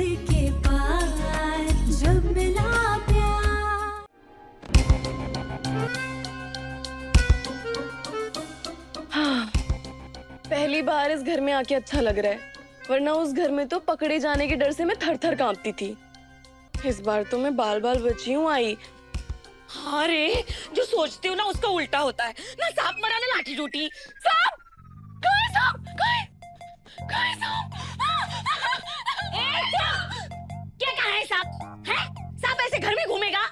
के बाद जब मिला प्यार। हाँ, पहली बार इस घर में आके अच्छा लग रहा है, वरना उस घर में तो पकड़े जाने के डर से मैं थर थर कांपती थी। इस बार तो मैं बाल बाल बची हूँ आई। हाँ रे, जो सोचती हूँ ना उसका उल्टा होता है। ना सांप मरा ना लाठी टूटी। सांप कहाँ है? सांप कहाँ है? कहाँ है सांप? क्या कहा है सांप? है? सांप ऐसे घर में घूमेगा?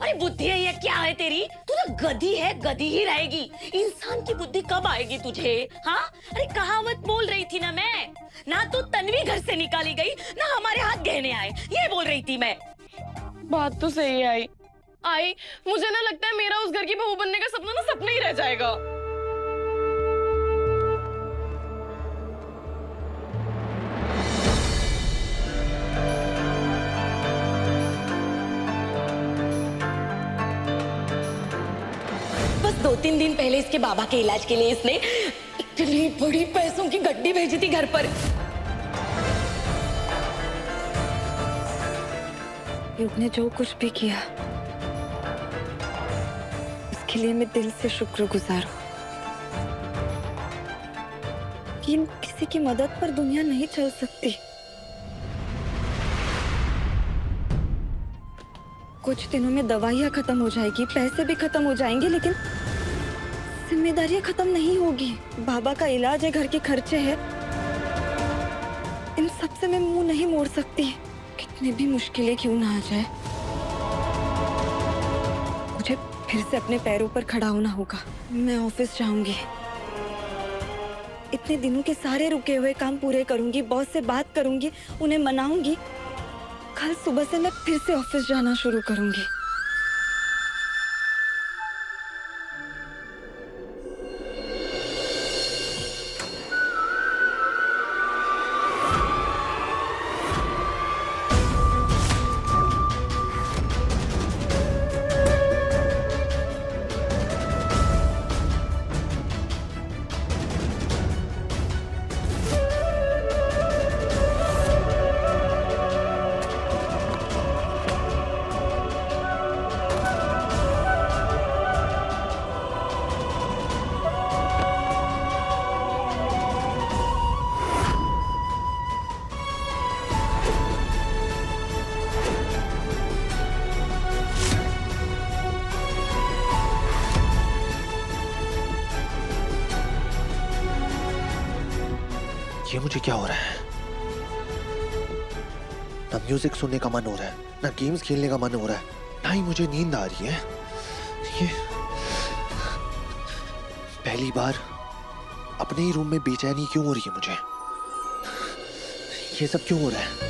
अरे बुद्धि है या क्या है तेरी? तू तो गधी है, गधी ही रहेगी। इंसान की बुद्धि कब आएगी तुझे? हाँ? अरे कहावत बोल रही थी ना मैं। ना तो तन्वी घर से निकाली गई, ना हमारे हाथ गहने आए। ये बोल रही थी मैं। बात तो सही है आई, मुझे ना लगता है मेरा उस घर की बहू बनने का सपना ना सपना ही रह जाएगा। बस 2-3 दिन पहले इसके बाबा के इलाज के लिए इसने इतनी बड़ी पैसों की गड्डी भेजी थी घर पर। युग ने जो कुछ भी किया उसके लिए मैं दिल से शुक्रगुजार हूँ। लेकिन किसी की मदद पर दुनिया नहीं चल सकती। कुछ दिनों में दवाइयाँ खत्म हो जाएगी, पैसे भी खत्म हो जाएंगे, लेकिन जिम्मेदारियां खत्म नहीं होगी। बाबा का इलाज है, घर के खर्चे हैं, इन सब से मैं मुंह नहीं मोड़ सकती, कितनी भी मुश्किलें क्यों ना आ जाए। मुझे फिर से अपने पैरों पर खड़ा होना होगा। मैं ऑफिस जाऊंगी, इतने दिनों के सारे रुके हुए काम पूरे करूंगी, बॉस से बात करूंगी, उन्हें मनाऊंगी। कल सुबह से मैं फिर से ऑफिस जाना शुरू करूंगी। ये मुझे क्या हो रहा है? ना म्यूजिक सुनने का मन हो रहा है, ना गेम्स खेलने का मन हो रहा है, ना ही मुझे नींद आ रही है। ये पहली बार अपने ही रूम में बेचैनी क्यों हो रही है मुझे? ये सब क्यों हो रहा है?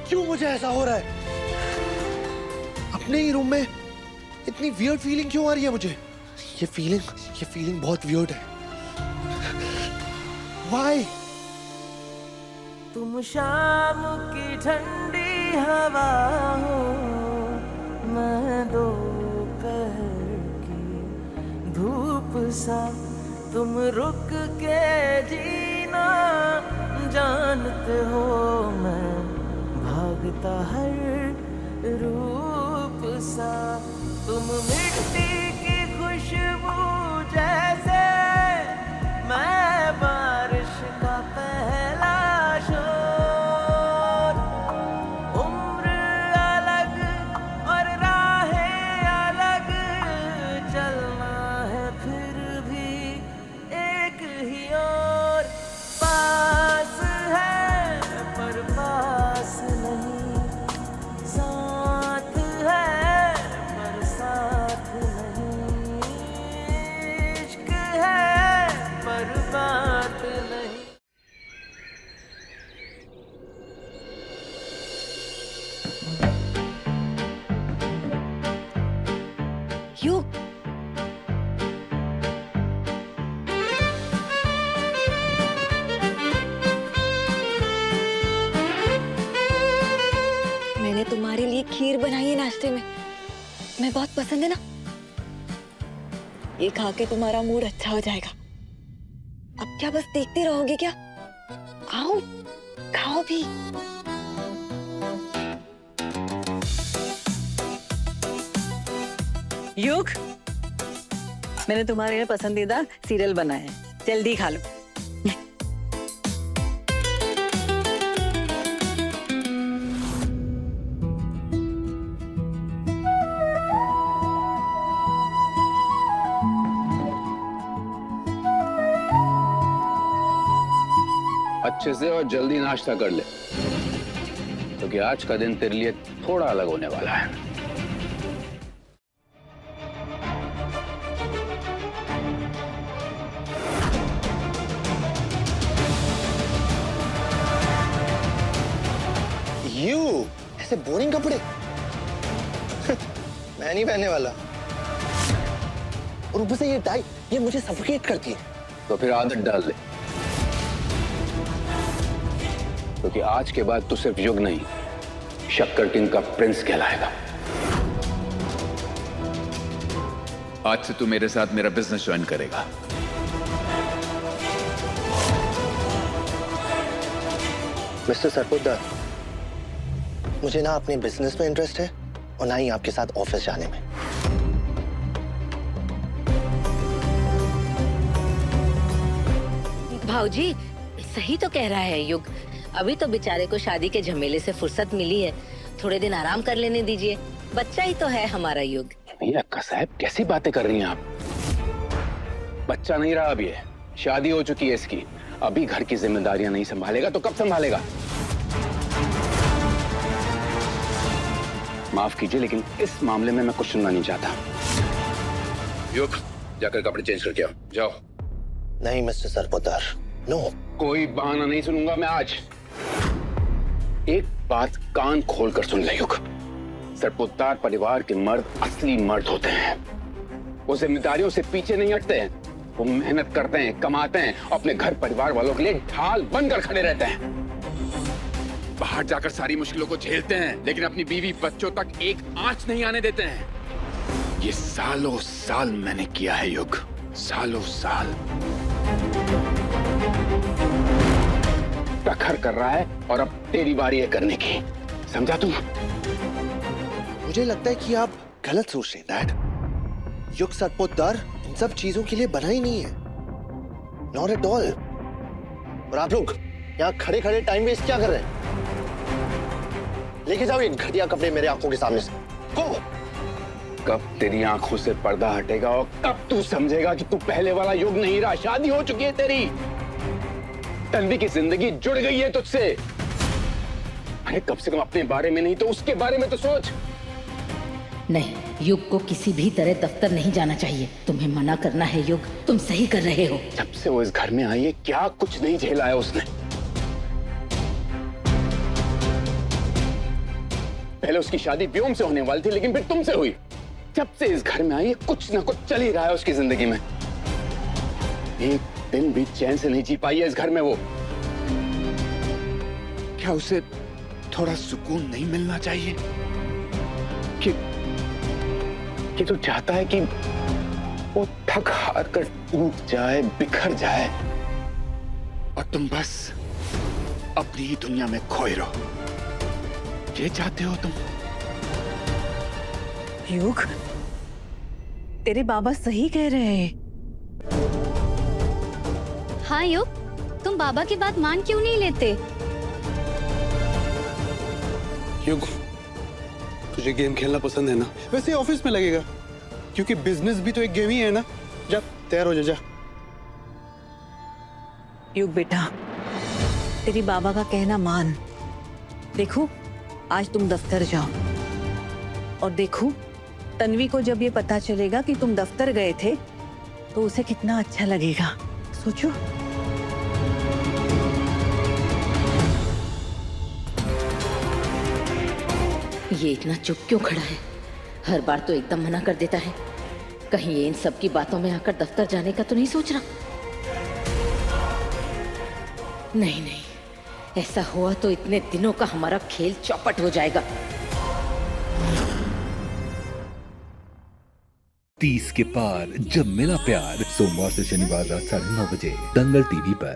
क्यों मुझे ऐसा हो रहा है? अपने ही रूम में इतनी वियर्ड फीलिंग क्यों आ रही है मुझे? ये फीलिंग बहुत वियर्ड है। Why? तुम शाम की ठंडी हवा हो, मैं दोपहर की धूप सा, तुम रुक के जीना जानते हो, मैं भागता हर रूप सा, तुम मिट्टी की खुशबू जैसे, मैं बारिश का पहला शोर, उम्र अलग और राहें अलग, चलना है फिर भी एक ही ओर, पास है पर पास नहीं, साथ है पर साथ नहीं, इश्क है पर बात नहीं। युग, मैंने तुम्हारे लिए खीर बनाई है नाश्ते में, तुम्हें बहुत पसंद है ना? ये खा के तुम्हारा मूड अच्छा हो जाएगा। अब क्या बस देखते रहोगे क्या? आओ, खाओ भी। युग, मैंने तुम्हारे लिए पसंदीदा सीरियल बनाया है, जल्दी खा लो। अच्छे से और जल्दी नाश्ता कर ले, क्योंकि आज का दिन तेरे लिए थोड़ा अलग होने वाला है। यू ऐसे बोरिंग कपड़े मैं नहीं पहनने वाला। और ऊपर से ये टाई, ये मुझे सफोकेट करती है। तो फिर आदत डाल ले, क्योंकि आज के बाद तू सिर्फ युग नहीं, शक्कर किंग का प्रिंस कहलाएगा। आज से तू मेरे साथ मेरा बिजनेस ज्वाइन करेगा। मिस्टर सरपोतदार, मुझे ना अपने बिजनेस में इंटरेस्ट है और ना ही आपके साथ ऑफिस जाने में। भाऊजी सही तो कह रहा है युग। अभी तो बेचारे को शादी के झमेले से फुर्सत मिली है, थोड़े दिन आराम कर लेने दीजिए। बच्चा ही तो है हमारा युग। नहीं अक्का साहब, कैसी बातें कर रही हैं आप? बच्चा नहीं रहा अब, ये शादी हो चुकी है इसकी। अभी घर की जिम्मेदारियां नहीं संभालेगा तो कब संभालेगा? माफ कीजिए, लेकिन इस मामले में मैं कुछ सुनना नहीं चाहता। युग, जाकर कपड़े चेंज करके आओ, जाओ। नहीं मिस्टर सरपोतदार, नो। कोई बहाना नहीं सुनूंगा मैं आज। एक बात कान खोलकर सुन ले युग, सरपोतदार परिवार के मर्द असली मर्द होते हैं। वो जिम्मेदारियों से पीछे नहीं हटते हैं, वो मेहनत करते हैं, कमाते हैं, अपने घर परिवार वालों के लिए ढाल बनकर खड़े रहते हैं। बाहर जाकर सारी मुश्किलों को झेलते हैं, लेकिन अपनी बीवी बच्चों तक एक आंच नहीं आने देते हैं। ये सालों साल मैंने किया है युग, सालों साल। प्रखर कर रहा है और अब तेरी बारी है करने की, समझा तू? मुझे लगता है कि आप गलत सोच रहे हैं डैड। युग सरपोतदार इन सब चीजों के लिए बना ही नहीं है, नॉट एट ऑल। और आप लोग यहाँ खड़े खड़े टाइम वेस्ट क्या कर रहे हैं? लेके जाओ ये घटिया कपड़े मेरे आंखों के सामने से। गो। कब तेरी आंखों से पर्दा हटेगा और कब तू समझेगा कि तू पहले वाला युग नहीं रहा। शादी हो चुकी है तेरी, तन्वी की जिंदगी जुड़ गई है तुझसे। अरे कम से कम अपने बारे में नहीं तो उसके बारे में तो सोच। नहीं, युग को किसी भी तरह दफ्तर नहीं जाना चाहिए। तुम्हें मना करना है युग, तुम सही कर रहे हो। जब से वो इस घर में आई है क्या कुछ नहीं झेला है उसने। पहले उसकी शादी व्योम से होने वाली थी, लेकिन फिर तुमसे हुई। जब से इस घर में आई है कुछ ना कुछ चल ही रहा है उसकी जिंदगी में। एक दिन भी चैन से नहीं जी पाई है इस घर में वो। क्या उसे थोड़ा सुकून नहीं मिलना चाहिए? कि तू चाहता है कि वो थक हार कर टूट जाए, बिखर जाए, और तुम बस अपनी ही दुनिया में खोए रहो। ये चाहते हो तुम? युग, तेरे बाबा सही कह रहे हैं। हाँ युग, तुम बाबा की बात मान क्यों नहीं लेते? युग, तुझे गेम खेलना पसंद है ना? वैसे ऑफिस में लगेगा, क्योंकि बिजनेस भी तो एक गेम ही है ना। जा तैयार हो जा, जा। युग बेटा, तेरी बाबा का कहना मान। देखो, आज तुम दफ्तर जाओ, और देखो तन्वी को जब ये पता चलेगा कि तुम दफ्तर गए थे तो उसे कितना अच्छा लगेगा। सोचो। ये इतना चुप क्यों खड़ा है? हर बार तो एकदम मना कर देता है। कहीं ये इन सब की बातों में आकर दफ्तर जाने का तो नहीं सोच रहा? नहीं नहीं, ऐसा हुआ तो इतने दिनों का हमारा खेल चौपट हो जाएगा। 30 के पार जब मिला प्यार, सोमवार से शनिवार रात 9:30 बजे दंगल टीवी पर।